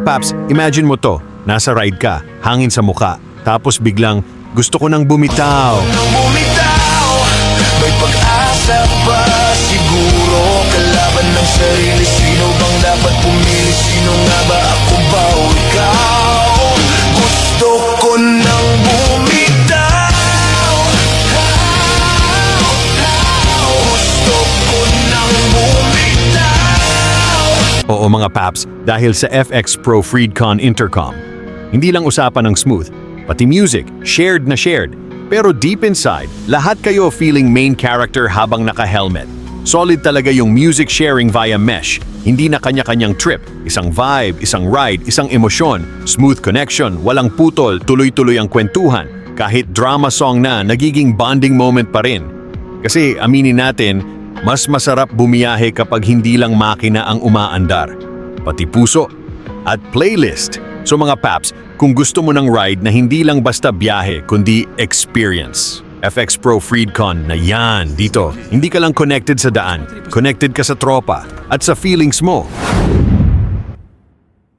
Paps, imagine mo to. Nasa ride ka, hangin sa muka, tapos biglang gusto ko nang bumitaw. Bumitaw, may pag-asa ba? Siguro kalaban ng sarili. Sino bang dapat pumili? Sino nga ba, ako ba o ikaw? Gusto ko nang bumitaw. Gusto ko nang bumitaw. Oo mga Paps, dahil sa FX Pro Freedcon Intercom, hindi lang usapan ng smooth, pati music, shared na shared. Pero deep inside, lahat kayo feeling main character habang naka-helmet. Solid talaga yung music sharing via mesh. Hindi na kanya-kanyang trip. Isang vibe, isang ride, isang emosyon. Smooth connection, walang putol, tuloy-tuloy ang kwentuhan. Kahit drama song na, nagiging bonding moment pa rin. Kasi aminin natin, mas masarap bumiyahe kapag hindi lang makina ang umaandar. Pati puso at playlist. So mga Paps, kung gusto mo ng ride na hindi lang basta biyahe, kundi experience. FX Pro Freedcon na yan dito. Hindi ka lang connected sa daan, connected ka sa tropa at sa feelings mo.